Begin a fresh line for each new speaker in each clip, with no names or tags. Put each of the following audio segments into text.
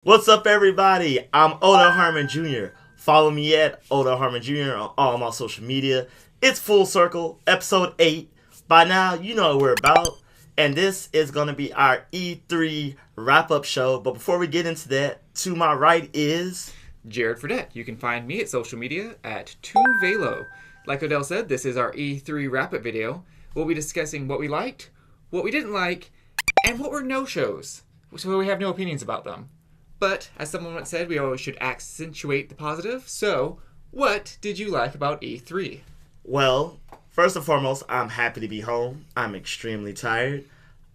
What's up, everybody? I'm Harmon Jr. Follow me at Harmon Jr. on all my social media. It's Full Circle, episode 8. By now, you know what we're about. And this is going to be our E3 wrap-up show. But before we get into that, to my right is...
Jared Fradette. You can find me at social media at ToonVelo. Like Odell said, this is our E3 wrap-up video. We'll be discussing what we liked, what we didn't like, and what were no-shows. So we have no opinions about them. But, as someone once said, we always should accentuate the positive. So, what did you like about E3?
Well, first and foremost, I'm happy to be home. I'm extremely tired.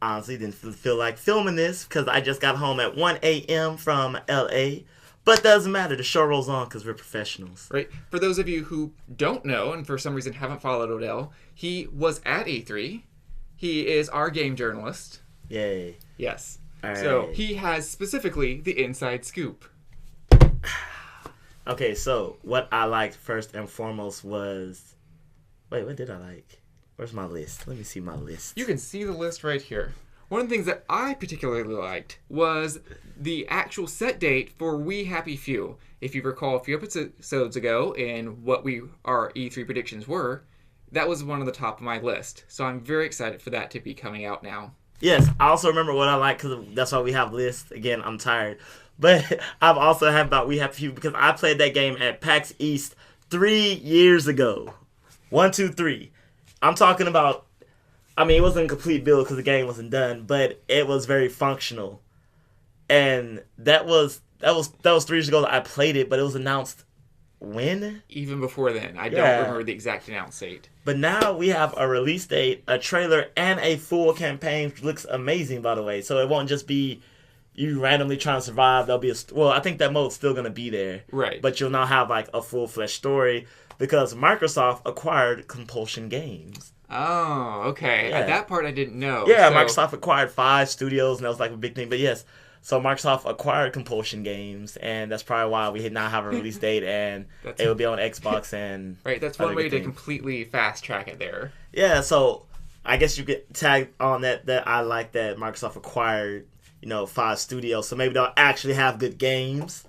Honestly, didn't feel like filming this because I just got home at 1 a.m. from L.A., but doesn't matter. The show rolls on because we're professionals.
Right. For those of you who don't know and for some reason haven't followed Odell, he was at E3. He is our game journalist.
Yay.
Yes.
All
So
right.
he has specifically the inside scoop.
Okay, so what I liked first and foremost was... Wait, what did I like? Where's my list? Let me see my list.
You can see the list right here. One of the things that I particularly liked was the actual set date for We Happy Few. If you recall a few episodes ago in what our E3 predictions were, that was one of the top of my list. So I'm very excited for that to be coming out now.
Yes, I also remember what I like because that's why we have lists. Again, I'm tired. But I've also had about We Happy Few because I played that game at PAX East 3 years ago. 1, 2, 3. I'm talking about... I mean, it wasn't a complete build because the game wasn't done, but it was very functional. And that was 3 years ago that I played it, but it was announced when?
Even before then. I don't remember the exact announce date.
But now we have a release date, a trailer, and a full campaign, which looks amazing, by the way. So it won't just be you randomly trying to survive. There'll be I think that mode's still going to be there.
Right.
But you'll now have like a full-fledged story because Microsoft acquired Compulsion Games.
Oh, okay.
Yeah.
That part I didn't know.
Yeah,
So,
Microsoft acquired 5 studios, and that was like a big thing. But yes, so Microsoft acquired Compulsion Games, and that's probably why we now have a release date, and it will be on Xbox and...
Right, that's one way to completely fast-track it there.
Yeah, so I guess you could tag on that I like that Microsoft acquired, 5 studios, so maybe they'll actually have good games.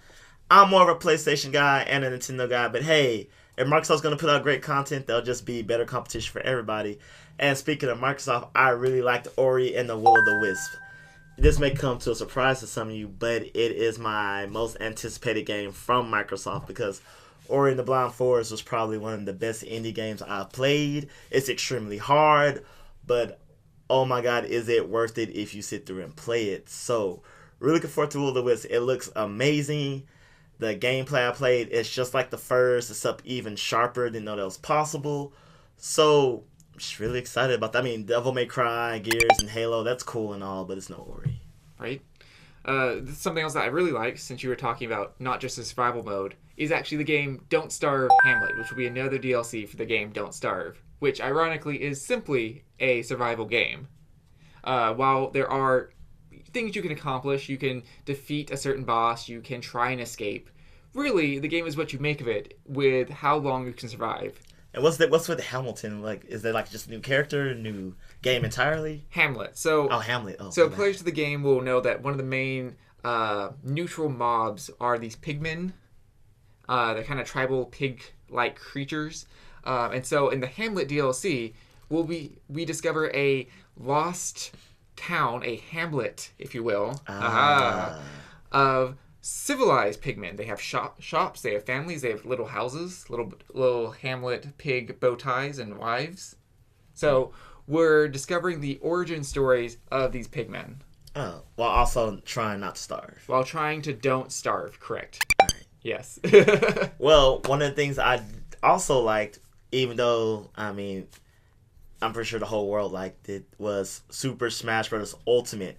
I'm more of a PlayStation guy and a Nintendo guy, but hey... If Microsoft's going to put out great content, there'll just be better competition for everybody. And speaking of Microsoft, I really liked Ori and the Will of the Wisp. This may come to a surprise to some of you, but it is my most anticipated game from Microsoft because Ori and the Blind Forest was probably one of the best indie games I've played. It's extremely hard, but oh my god, is it worth it if you sit through and play it. So, really looking forward to Will of the Wisp. It looks amazing. The gameplay I played is just like the first, except even sharper. Didn't know that was possible. So, I'm just really excited about that. I mean, Devil May Cry, Gears, and Halo, that's cool and all, but it's no Ori.
Right? Something else that I really like, since you were talking about not just the survival mode, is actually the game Don't Starve Hamlet, which will be another DLC for the game Don't Starve, which ironically is simply a survival game. While there are things you can accomplish, you can defeat a certain boss, you can try and escape. Really, the game is what you make of it with how long you can survive.
And what's with Hamilton? Like, is there like just a new character, a new game entirely?
Hamlet.
Hamlet.
Players of the game will know that one of the main neutral mobs are these pigmen. They're kind of tribal pig-like creatures. And so in the Hamlet DLC, we discover a lost town, a hamlet, if you will, of civilized pigmen. They have shops, they have families, they have little houses, little hamlet pig bow ties and wives. So we're discovering the origin stories of these pigmen.
Oh, while also trying not to starve.
While trying to don't starve, correct.
All right.
Yes.
Well, one of the things I also liked, even though, I mean... I'm pretty sure the whole world liked it, was Super Smash Bros. Ultimate.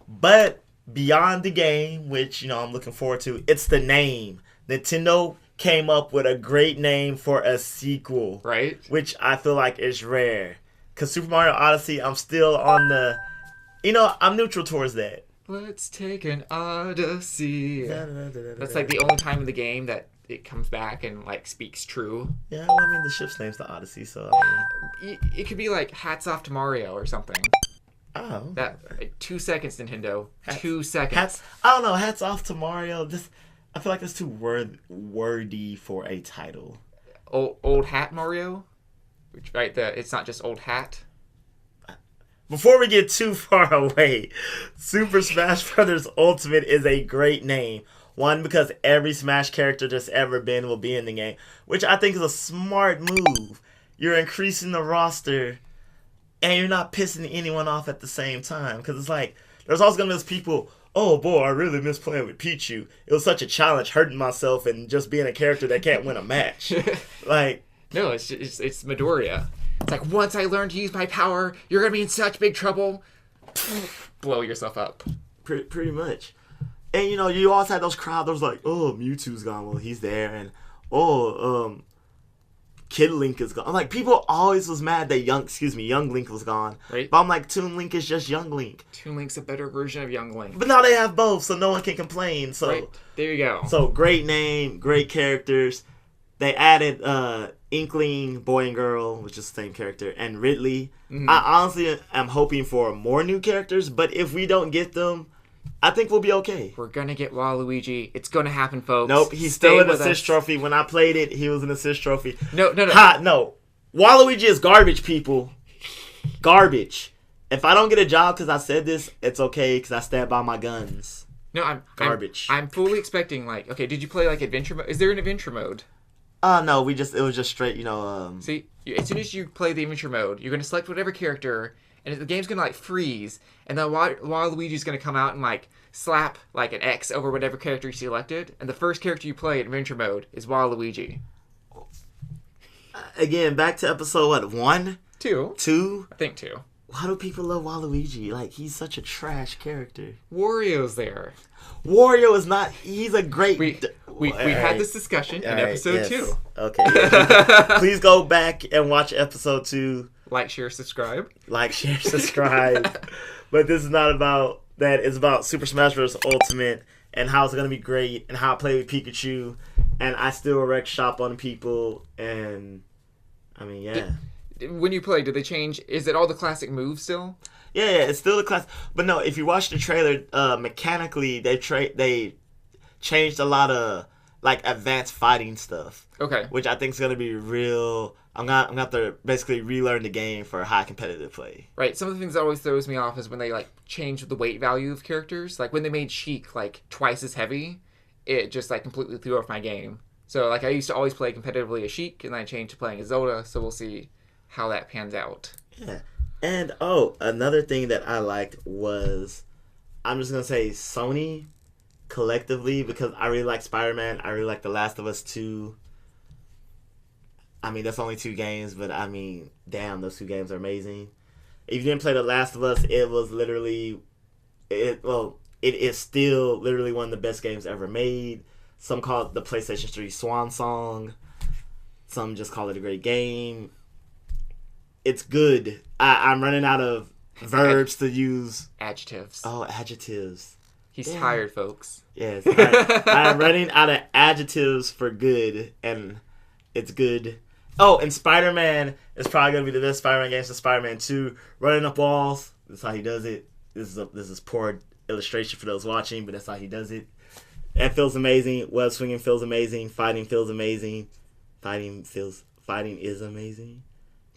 But beyond the game, which, I'm looking forward to, it's the name. Nintendo came up with a great name for a sequel.
Right.
Which I feel like is rare. Because Super Mario Odyssey, I'm still on the... I'm neutral towards that.
Let's take an Odyssey. That's like the only time in the game that it comes back and like speaks true.
Yeah, well, I mean the ship's name's the Odyssey, so I mean...
It could be like hats off to Mario or something.
Oh.
That 2 seconds, Nintendo. 2 seconds.
I don't know. Hats off to Mario. I feel like it's too wordy for a title.
Old hat Mario, right? It's not just old hat.
Before we get too far away, Super Smash Bros. Ultimate is a great name. One, because every Smash character that's ever been will be in the game, which I think is a smart move. You're increasing the roster, and you're not pissing anyone off at the same time. Because it's like, there's always going to be those people, oh boy, I really miss playing with Pichu. It was such a challenge hurting myself and just being a character that can't win a match. Like,
no, it's Midoriya. It's like, once I learn to use my power, you're going to be in such big trouble. Blow yourself up.
Pretty much. And, you know, you always had those crowds that was like, oh, Mewtwo's gone. Well, he's there. And, Kid Link is gone. I'm like, people always was mad that Young Link was gone.
Right.
But I'm like, Toon Link is just Young Link.
Toon Link's a better version of Young Link.
But now they have both, so no one can complain. So
right. There you go.
So great name, great characters. They added Inkling, Boy and Girl, which is the same character, and Ridley. Mm-hmm. I honestly am hoping for more new characters, but if we don't get them, I think we'll be okay.
We're going to get Waluigi. It's going to happen, folks.
Nope, he's still an assist trophy. When I played it, he was an assist trophy.
No.
No. Waluigi is garbage, people. Garbage. If I don't get a job because I said this, it's okay because I stand by my guns.
No, I'm
garbage.
I'm fully expecting, like, okay, did you play, like, adventure mode? Is there an adventure mode?
No, it was just straight,
See, as soon as you play the adventure mode, you're going to select whatever character, and the game's going to, like, freeze, and then Waluigi's going to come out and, like, slap, like, an X over whatever character you selected, and the first character you play in adventure mode is Waluigi.
Again, back to episode, 1?
2.
2?
I think 2.
Why do people love Waluigi? Like, he's such a trash character.
Wario's there.
Wario is not... He's a great...
We had this discussion in episode 2.
Okay. Yeah. Please go back and watch episode 2.
Like, share, subscribe.
Like, share, subscribe. But this is not about that. It's about Super Smash Bros. Ultimate and how it's going to be great and how I play with Pikachu. And I still wreck shop on people. And, I mean, yeah.
When you play, did they change? Is it all the classic moves still?
Yeah, it's still the class. But no, if you watch the trailer, mechanically, they changed a lot of, like, advanced fighting stuff.
Okay.
Which I think is going to be real... I'm gonna have to basically relearn the game for high competitive play.
Right. Some of the things that always throws me off is when they, like, change the weight value of characters. Like, when they made Sheik, like, twice as heavy, it just, like, completely threw off my game. So, like, I used to always play competitively as Sheik, and then I changed to playing as Zelda, so we'll see how that pans out.
Yeah. And, another thing that I liked was, I'm just going to say Sony collectively, because I really like Spider-Man, I really like The Last of Us 2. I mean, that's only 2 games, but I mean, damn, those 2 games are amazing. If you didn't play The Last of Us, it was literally, it is still literally one of the best games ever made. Some call it the PlayStation 3 Swan Song. Some just call it a great game. It's good. I'm running out of verbs to use.
Adjectives.
Oh, adjectives.
He's tired, folks.
Yes. I'm running out of adjectives for good, and it's good. Oh, and Spider-Man is probably going to be the best Spider-Man game since Spider-Man 2. Running up walls. That's how he does it. This is poor illustration for those watching, but that's how he does it. That feels amazing. Web swinging feels amazing. Fighting feels amazing. Fighting is amazing.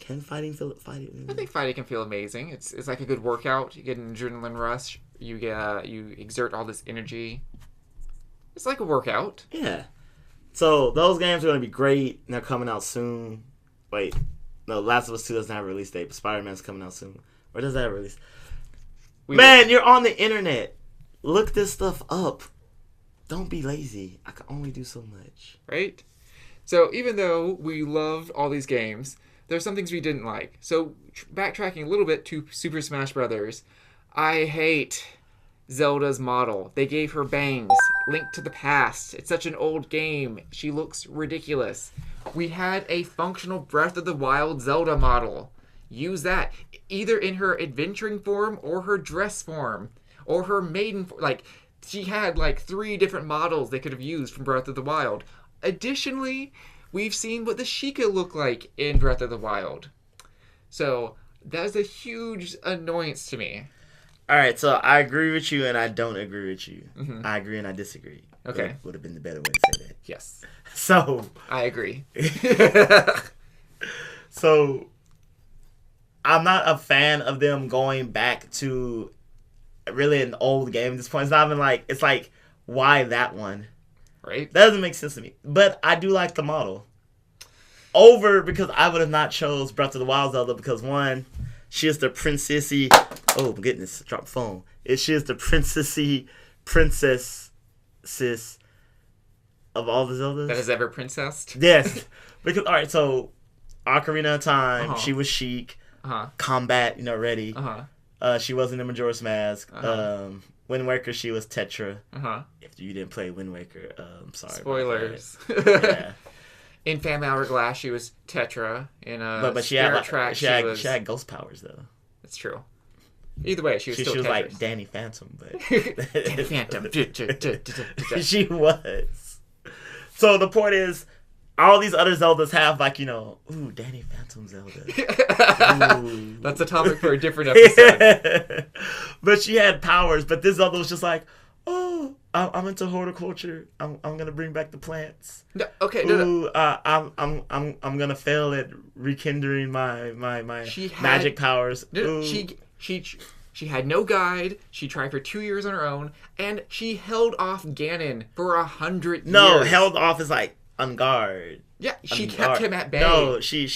Can fighting feel fighting?
I think fighting can feel amazing. It's like a good workout. You get an adrenaline rush. You exert all this energy. It's like a workout.
Yeah. So those games are going to be great. And they're coming out soon. Wait, no, Last of Us 2 doesn't have a release date, but Spider-Man's coming out soon. Or does that have a release? Man, you're on the internet. Look this stuff up. Don't be lazy. I can only do so much.
Right? So even though we loved all these games, there's some things we didn't like. So backtracking a little bit to Super Smash Brothers, I hate Zelda's model. They gave her bangs. Link to the Past. It's such an old game. She looks ridiculous. We had a functional Breath of the Wild Zelda model. Use that. Either in her adventuring form or her dress form. Or her maiden form. Like, she had like 3 different models they could have used from Breath of the Wild. Additionally, we've seen what the Sheikah look like in Breath of the Wild. So, That is a huge annoyance to me.
All right, so I agree with you and I don't agree with you.
Mm-hmm.
I agree and I disagree.
Okay.
Would have been the better way to say that.
Yes.
So.
I agree.
So. I'm not a fan of them going back to really an old game at this point. It's not even like, it's like, why that one?
Right?
That doesn't make sense to me. But I do like the model. Because I would have not chose Breath of the Wild Zelda because one, she is the princessy. Oh my goodness, drop the phone. She is the princess sis of all the Zeldas.
That has ever princessed?
Yes. Because, alright, so Ocarina of Time,
Uh-huh.
she was Sheik.
Uh-huh.
Combat, ready.
Uh-huh.
She was in the Majora's Mask.
Uh-huh.
Wind Waker, she was Tetra.
Uh-huh.
If you didn't play Wind Waker, I'm sorry.
Spoilers.
Yeah.
In Phantom Hourglass, she was Tetra. In
but she
Spirit
had
Track,
she had ghost powers though.
That's true. Either way, she was still
she was
Tetris.
like Danny Phantom, but
Danny Phantom.
she was. So the point is, all these other Zeldas have like ooh, Danny Phantom Zelda. Ooh.
That's a topic for a different episode.
Yeah. But she had powers, but this Zelda was just like, oh, I'm into horticulture. I'm gonna bring back the plants.
No, okay,
no. I'm gonna fail at rekindling my magic powers.
No, she had no guide. She tried for 2 years on her own, and she held off Ganon for 100 years.
No, held off is like on guard.
Yeah, she kept him at bay.
No, she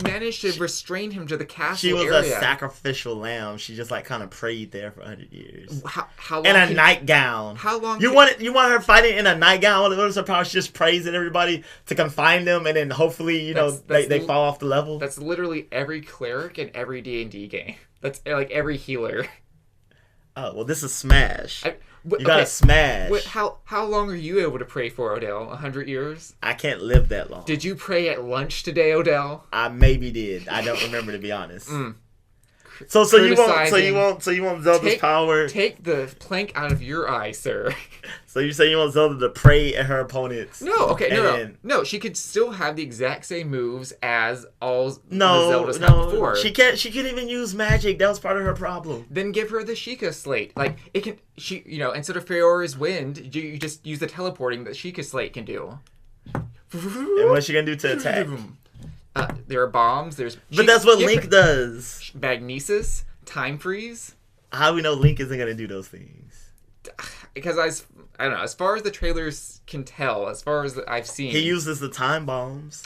managed to restrain him to the castle.
She was
area.
a sacrificial lamb. She just like kind of prayed there for 100 years.
How long?
In a nightgown.
How long?
You want her fighting in a nightgown? What is her power? She just prays at everybody to confine them, and then hopefully they fall off the level.
That's literally every cleric in every D&D game. That's like every healer.
Oh well, this is Smash. You gotta smash.
How long are you able to pray for, Odell? 100 years?
I can't live that long.
Did you pray at lunch today, Odell?
I maybe did. I don't remember, to be honest. So you want Zelda's power?
Take the plank out of your eye, sir.
So you say you want Zelda to pray at her opponents?
No. She could still have the exact same moves as all the Zeldas had before.
She can't even use magic. That was part of her problem.
Then give her the Sheikah Slate. Like it can. Instead of Feora's wind, you just use the teleporting that Sheikah Slate can do.
And what's she gonna do to attack?
There are bombs.
But that's what Link does.
Magnesis, Time Freeze.
How do we know Link isn't gonna do those things?
Because I don't know. As far as the trailers can tell, as far as I've seen,
he uses the time bombs.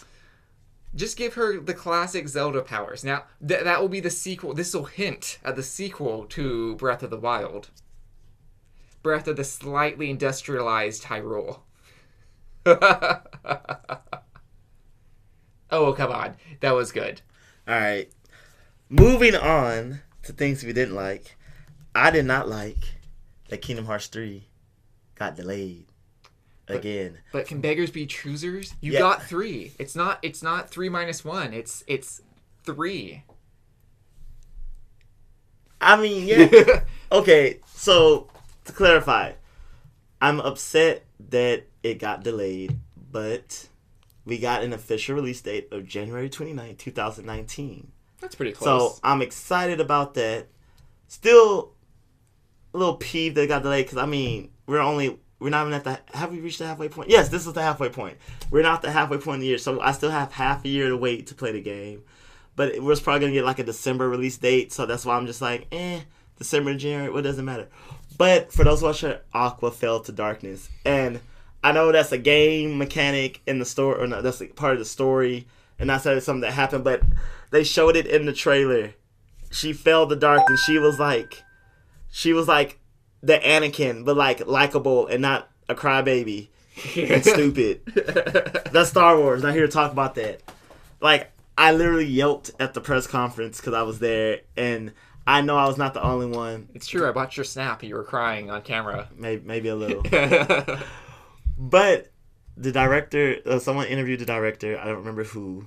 Just give her the classic Zelda powers. Now that will be the sequel. This will hint at the sequel to Breath of the Wild. Breath of the slightly industrialized Hyrule. Oh, come on. That was good.
All right. Moving on to things we didn't like. I did not like that Kingdom Hearts 3 got delayed again.
But can beggars be choosers? You got 3. It's not 3 minus 1. It's 3.
I mean, yeah. Okay, so to clarify, I'm upset that it got delayed, but we got an official release date of January 29, 2019.
That's pretty close.
So I'm excited about that. Still a little peeved that it got delayed because, I mean, we're not even at the... Have we reached the halfway point? Yes, this is the halfway point. We're not the halfway point of the year, so I still have half a year to wait to play the game. But we're probably going to get like a December release date, so that's why I'm just like, December, January, what doesn't matter. But for those watching, Aqua fell to darkness. And I know that's a game mechanic in the story, or no, that's part of the story, and that's something that happened, but they showed it in the trailer. She fell to darkness. She was like the Anakin, but like likable and not a crybaby and stupid. That's Star Wars. Not here to talk about that. Like, I literally yelped at the press conference because I was there, and I know I was not the only one.
It's true. I watched your snap. You were crying on camera.
Maybe a little. But the director, someone interviewed the director. I don't remember who.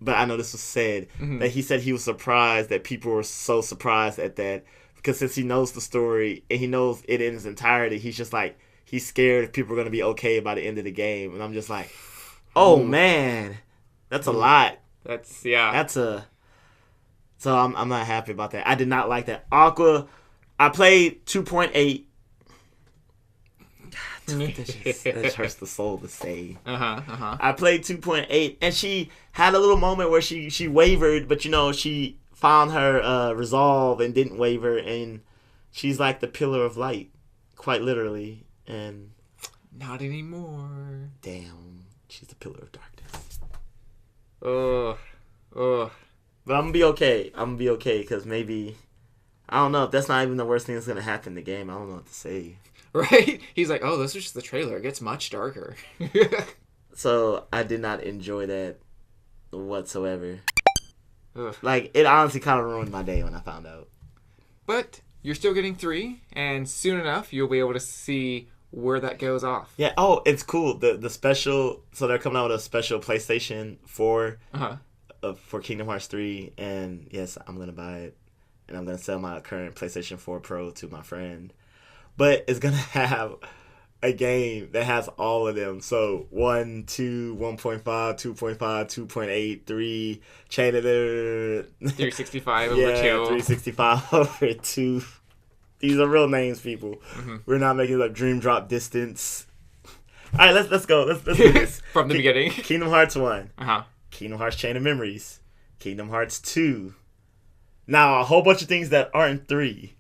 But I know this was said. Mm-hmm. That he said he was surprised that people were so surprised at that. Because since he knows the story and he knows it in its entirety, he's just like, he's scared if people are going to be okay by the end of the game. And I'm just like, oh, man. That's a lot.
That's
So I'm not happy about that. I did not like that. Aqua, I played 2.8. That just hurts the soul to say. I played 2.8, and she had a little moment where she wavered, but she found her resolve and didn't waver, and she's like the pillar of light, quite literally. And
not anymore.
Damn, she's the pillar of darkness. But I'm gonna be okay. Because maybe, I don't know, if that's not even the worst thing that's gonna happen in the game. I don't know what to say.
Right? He's like, oh, this is just the trailer. It gets much darker.
So I did not enjoy that whatsoever.
Ugh.
Like, it honestly kind of ruined my day when I found out.
But you're still getting 3, and soon enough you'll be able to see where that goes off.
Yeah. Oh, it's cool. The special. So they're coming out with a special PlayStation 4 for Kingdom Hearts 3, and yes, I'm gonna buy it, and I'm gonna sell my current PlayStation 4 Pro to my friend. But it's gonna have a game that has all of them. So 1, 2, 1.5, 2.5, 2.8, 3, chain of the
365 over 2.
365 over 2. These are real names, people. Mm-hmm. We're not making up Dream Drop Distance. All right, let's go. Let's do this.
From the beginning.
Kingdom Hearts 1.
Uh-huh.
Kingdom Hearts Chain of Memories. Kingdom Hearts 2. Now, a whole bunch of things that aren't 3.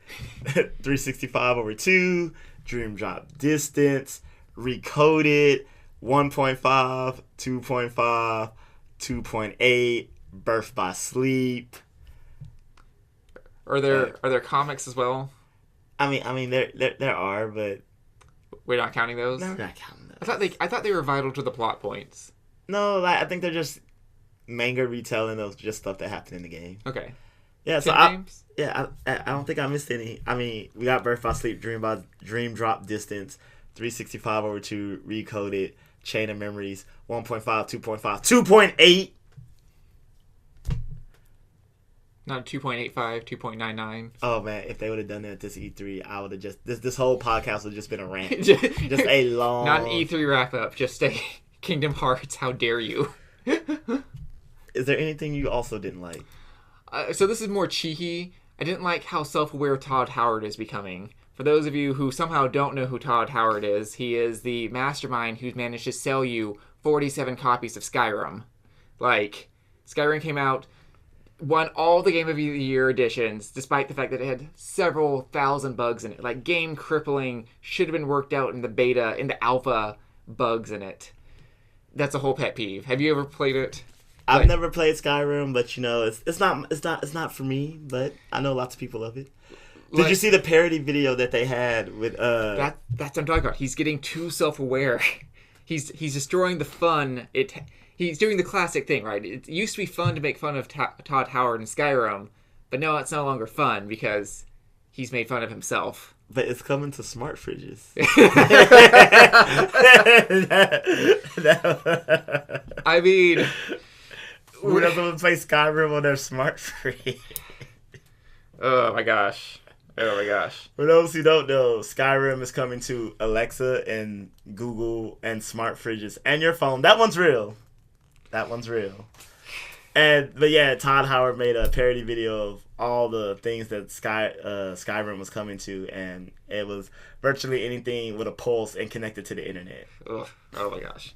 365 over 2. Dream Drop Distance. Recoded. 1.5. 2.5. 2.8. Birth by Sleep.
Are there comics as well?
I mean, there are, but
we're not counting those.
No, we're not counting those.
I thought they were vital to the plot points.
No, I think they're just manga retelling of just stuff that happened in the game.
Okay.
Yeah, so I don't think I missed any. I mean, we got Birth by Sleep, Dream Drop Distance, 365 over 2, Recoded, Chain of Memories, 1.5, 2.5, 2.8.
Not 2.85, 2.99.
Oh man, if they would have done that at this E3, I would have just this whole podcast would have just been a rant. just a long,
not an E3 wrap up, just a Kingdom Hearts. How dare you?
Is there anything you also didn't like?
So this is more cheeky. I didn't like how self-aware Todd Howard is becoming. For those of you who somehow don't know who Todd Howard is, he is the mastermind who's managed to sell you 47 copies of Skyrim. Like, Skyrim came out, won all the Game of the Year editions, despite the fact that it had several thousand bugs in it. Like, game-crippling, should have been worked out in the beta, in the alpha bugs in it. That's a whole pet peeve. Have you ever played it?
I've never played Skyrim, but it's not for me. But I know lots of people love it. Did you see the parody video that they had with
That's what I'm talking about. He's getting too self-aware. He's destroying the fun. He's doing the classic thing, right? It used to be fun to make fun of Todd Howard in Skyrim, but now it's no longer fun because he's made fun of himself.
But it's coming to smart fridges.
I mean,
who doesn't play Skyrim on their smart fridge?
Oh my gosh.
For those who don't know, Skyrim is coming to Alexa and Google and smart fridges and your phone. That one's real. But yeah, Todd Howard made a parody video of all the things that Skyrim was coming to, and it was virtually anything with a pulse and connected to the internet.
Ugh. Oh my gosh.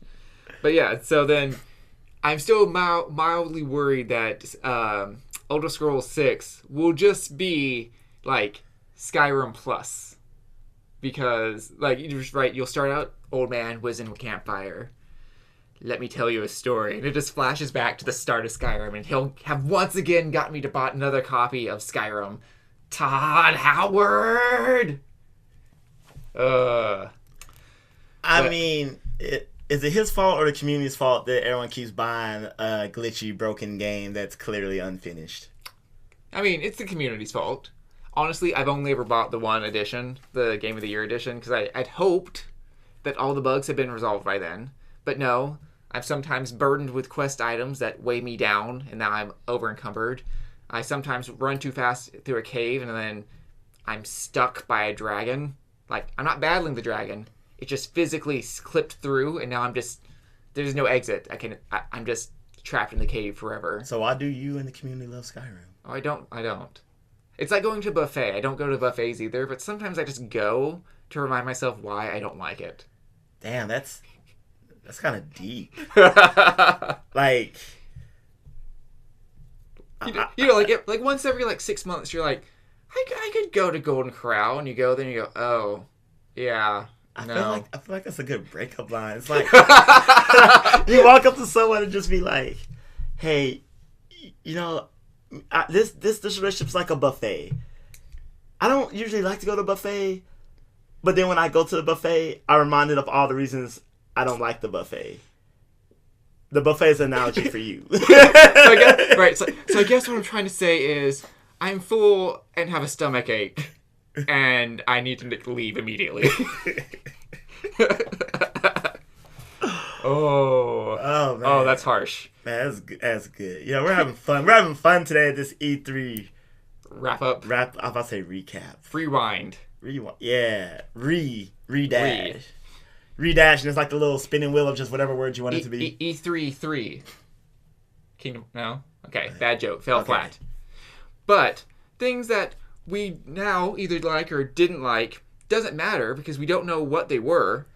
But yeah, so then I'm still mildly worried that Elder Scrolls 6 will just be like Skyrim Plus. Because, like, you're just right, you'll start out, old man was in a campfire. Let me tell you a story. And it just flashes back to the start of Skyrim. And he'll have once again got me to buy another copy of Skyrim. Todd Howard!
I mean, is it his fault or the community's fault that everyone keeps buying a glitchy, broken game that's clearly unfinished?
I mean, it's the community's fault. Honestly, I've only ever bought the one edition, the Game of the Year edition, because I'd hoped that all the bugs had been resolved by then. But no, I'm sometimes burdened with quest items that weigh me down, and now I'm over-encumbered. I sometimes run too fast through a cave, and then I'm stuck by a dragon. Like, I'm not battling the dragon. It just physically clipped through, and now I'm just... There's no exit. I'm just trapped in the cave forever.
So why do you and the community love Skyrim?
Oh, I don't. It's like going to a buffet. I don't go to buffets either, but sometimes I just go to remind myself why I don't like it.
Damn, that's kind of deep. Like,
like once every like 6 months, you're like, I could go to Golden Corral, and you go there and you go, oh, yeah.
I feel like that's a good breakup line. It's like you walk up to someone and just be like, "Hey, you know, this relationship's like a buffet. I don't usually like to go to a buffet, but then when I go to the buffet, I'm reminded of all the reasons I don't like the buffet. The buffet is an analogy for you."
So I guess what I'm trying to say is I'm full and have a stomach ache, and I need to leave immediately.
Oh man.
Oh, that's harsh.
Man, that's good. Yeah, we're having fun. We're having fun today at this E3
wrap up.
I'm about to say recap.
Rewind.
Yeah. Redash. Redash, and it's like the little spinning wheel of just whatever word you want it to be.
E3. Kingdom. No? Okay, bad joke. Fell flat. But things that we now either like or didn't like doesn't matter because we don't know what they were.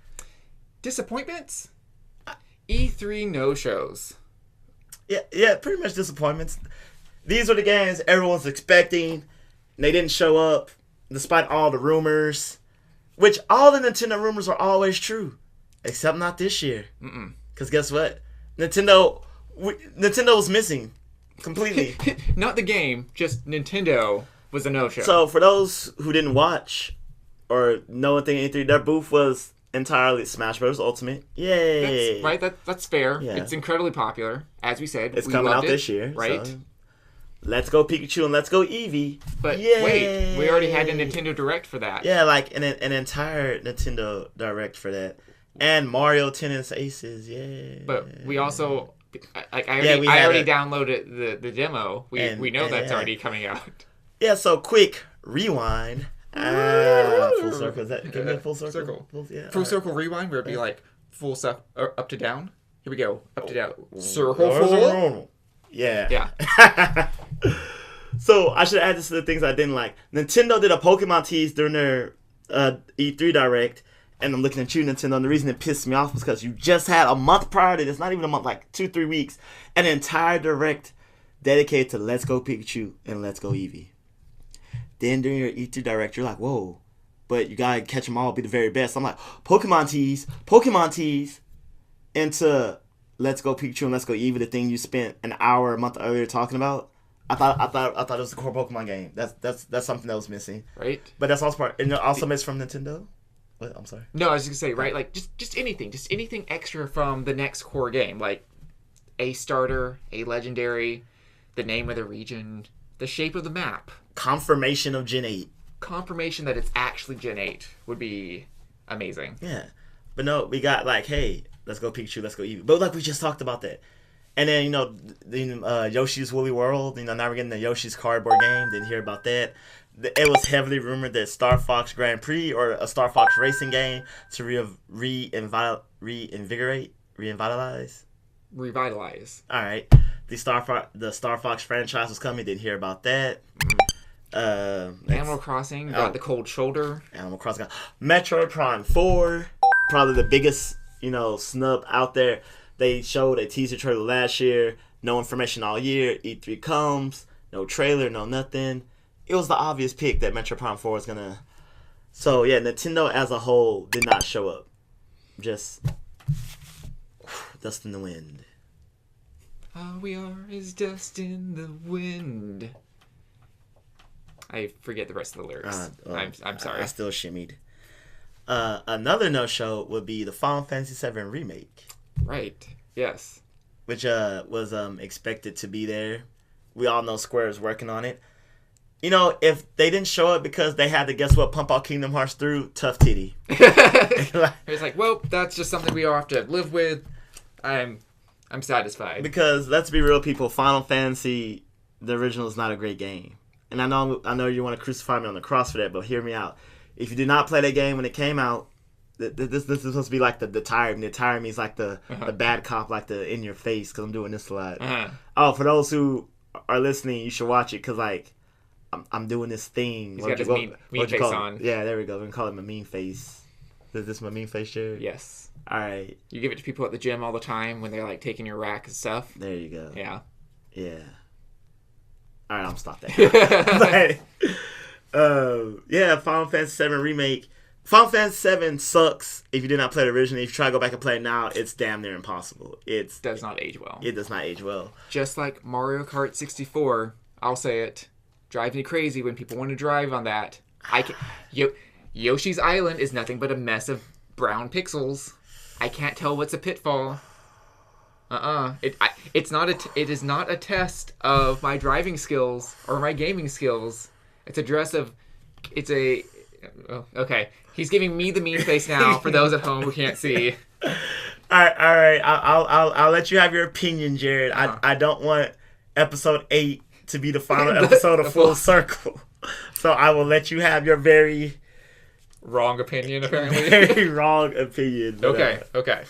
Disappointments? E3 no-shows.
Yeah, pretty much disappointments. These are the games everyone's expecting, and they didn't show up, despite all the rumors. Which, all the Nintendo rumors are always true. Except not this year. Because guess what? Nintendo was missing. Completely.
Not the game, just Nintendo was a no-show.
So, for those who didn't watch or know anything E3, their booth was entirely Smash Bros. Ultimate. Yay!
That's fair.
Yeah.
It's incredibly popular. As we said,
it's coming out this year.
Right?
So, let's go Pikachu and let's go Eevee.
But
yay!
Wait, we already had a Nintendo Direct for that.
Yeah, like an entire Nintendo Direct for that. And Mario Tennis Aces, yeah.
But we also... I already downloaded the demo. We know that's already coming out.
Yeah, so quick rewind. Full circle. Is that give me a full circle?
Full circle rewind where it'd be like full up to down. Here we go. Up to down. Circle full.
Yeah. So I should add this to the things I didn't like. Nintendo did a Pokemon tease during their E3 Direct. And I'm looking at you, Nintendo, and the reason it pissed me off was because you just had a month prior to this, not even a month, like 2-3 weeks, an entire Direct dedicated to Let's Go Pikachu and Let's Go Eevee. Then during your E3 Direct, you're like, whoa, but you gotta catch them all, be the very best. I'm like, Pokemon tease, into Let's Go Pikachu and Let's Go Eevee, the thing you spent an hour a month earlier talking about. I thought it was the core Pokemon game. That's something that was missing.
Right.
But that's also part, and also missed from Nintendo. What? I'm sorry.
No, I was just gonna say, right? Like just anything extra from the next core game, like a starter, a legendary, the name of the region, the shape of the map,
confirmation of Gen 8.
Confirmation that it's actually Gen 8 would be amazing.
Yeah, but no, we got like, hey, let's go Pikachu, let's go Eevee. But like we just talked about that, and then Yoshi's Woolly World. Now we're getting the Yoshi's Cardboard game. Didn't hear about that. It was heavily rumored that Star Fox Grand Prix or a Star Fox racing game to revitalize. All right, the Star Fox franchise was coming. Didn't hear about that.
Animal Crossing got the cold shoulder.
Animal Crossing got Metroid Prime 4, probably the biggest snub out there. They showed a teaser trailer last year. No information all year. E3 comes, no trailer, no nothing. It was the obvious pick that Metroid Prime 4 was gonna. So yeah, Nintendo as a whole did not show up. Just dust in the wind.
All we are is dust in the wind. I forget the rest of the lyrics. I'm sorry.
I still shimmied. Another no-show would be the Final Fantasy VII Remake.
Right. Yes.
Which was expected to be there. We all know Square is working on it. If they didn't show it because they had to, guess what, pump out Kingdom Hearts through, tough titty.
It's like, well, that's just something we all have to live with. I'm satisfied.
Because let's be real, people. Final Fantasy, the original, is not a great game. And I know you want to crucify me on the cross for that, but hear me out. If you did not play that game when it came out, this is supposed to be like the tired. And the tired means like the bad cop, like the in your face, because I'm doing this a lot. Oh, for those who are listening, you should watch it because like I'm doing this thing.
He's got his mean face on.
Yeah, there we go. We can call it my mean face. Is this my mean face, Jared?
Yes.
All right.
You give it to people at the gym all the time when they're like taking your rack and stuff.
There you go.
Yeah.
Yeah. All right, I'm stop that. Yeah, Final Fantasy VII Remake. Final Fantasy VII sucks if you did not play it originally. If you try to go back and play it now, it's damn near impossible. It
does not age well.
It does not age well.
Just like Mario Kart 64, I'll say it, drives me crazy when people want to drive on that. Yoshi's Island is nothing but a mess of brown pixels. I can't tell what's a pitfall. It is not a test of my driving skills or my gaming skills. Okay. He's giving me the mean face now for those at home who can't see.
All right. I'll let you have your opinion, Jared. I don't want episode 8 to be the final episode of Full Circle, so I will let you have your very
wrong opinion. Apparently,
very wrong opinion. But,
okay.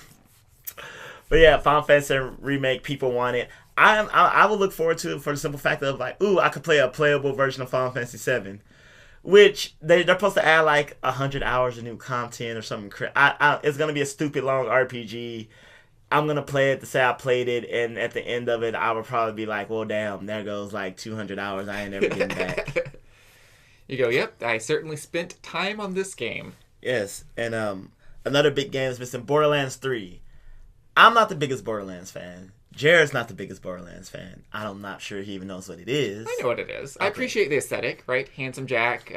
But yeah, Final Fantasy Remake. People want it. I will look forward to it for the simple fact of like, ooh, I could play a playable version of Final Fantasy VII. Which they're supposed to add like 100 hours of new content or something. It's gonna be a stupid long RPG. I'm gonna play it to say I played it, and at the end of it, I would probably be like, "Well, damn, there goes like 200 hours. I ain't never getting back."
You go, "Yep, I certainly spent time on this game."
Yes, and another big game is missing, Borderlands 3. I'm not the biggest Borderlands fan. Jared's not the biggest Borderlands fan. I'm not sure he even knows what it is.
I know what it is. Okay. I appreciate the aesthetic, right? Handsome Jack,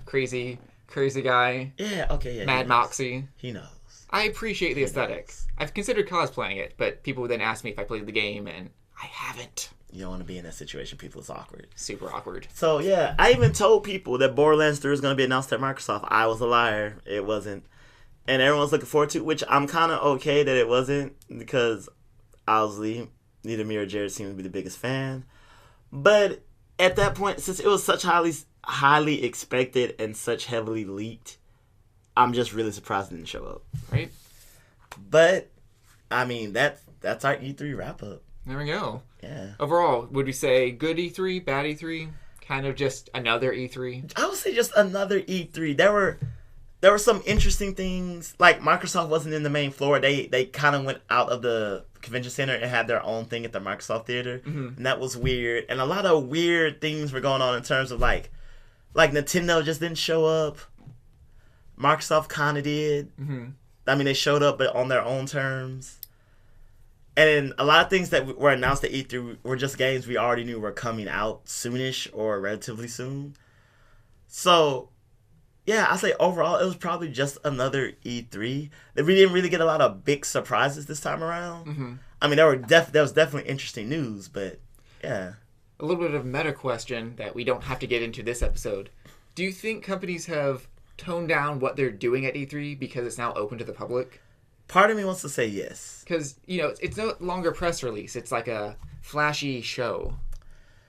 crazy guy.
Yeah, okay, yeah.
Mad Moxie.
He knows.
I appreciate the aesthetic. I've considered cosplaying it, but people would then ask me if I played the game, and I haven't.
You don't want to be in that situation. People, it's awkward.
Super awkward.
So, yeah, I even told people that Borderlands 3 was going to be announced at Microsoft. I was a liar. It wasn't. And everyone's looking forward to it, which I'm kind of okay that it wasn't, because obviously neither me or Jared seem to be the biggest fan. But at that point, since it was such highly expected and such heavily leaked, I'm just really surprised it didn't show up.
Right.
But, I mean, that's our E3 wrap-up.
There we go.
Yeah.
Overall, would we say good E3, bad E3? Kind of just another E3?
I would say just another E3. There were some interesting things. Like, Microsoft wasn't in the main floor. They kind of went out of the convention center and had their own thing at the Microsoft Theater. Mm-hmm. And that was weird. And a lot of weird things were going on in terms of, like Nintendo just didn't show up. Microsoft kind of did. Mm-hmm. I mean, they showed up, but on their own terms. And a lot of things that were announced at E3 were just games we already knew were coming out soonish or relatively soon. So, yeah, I say overall, it was probably just another E3. We didn't really get a lot of big surprises this time around. Mm-hmm. I mean, there was definitely interesting news, but yeah.
A little bit of a meta question that we don't have to get into this episode. Do you think companies have toned down what they're doing at E3 because it's now open to the public?
Part of me wants to say yes.
Because, it's no longer a press release. It's like a flashy show.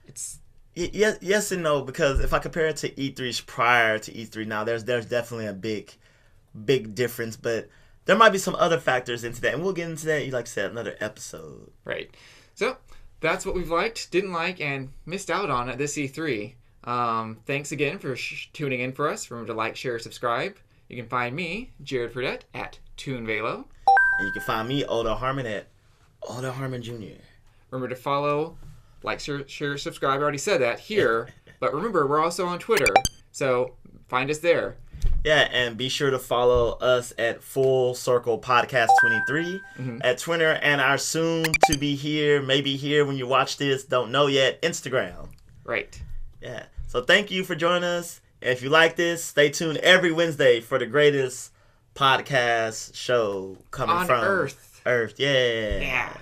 It's...
Yes and no, because if I compare it to E3's prior to E3 now, there's definitely a big difference, but there might be some other factors into that, and we'll get into that, like I said, another episode.
Right. So, that's what we've liked, didn't like, and missed out on at this E3. Thanks again for tuning in for us. Remember to like, share, subscribe. You can find me, Jared Fradette, at ToonVelo.
And you can find me, Oda Harmon, at Oda Harmon Jr.
Remember to follow, like, share, subscribe. I already said that here. But remember, we're also on Twitter. So find us there.
Yeah, and be sure to follow us at Full Circle Podcast 23 at Twitter, and our soon to be here, maybe here when you watch this, don't know yet, Instagram.
Right.
Yeah. So thank you for joining us. And if you like this, stay tuned every Wednesday for the greatest podcast show coming
on
from
Earth.
Earth. Yeah.
Yeah.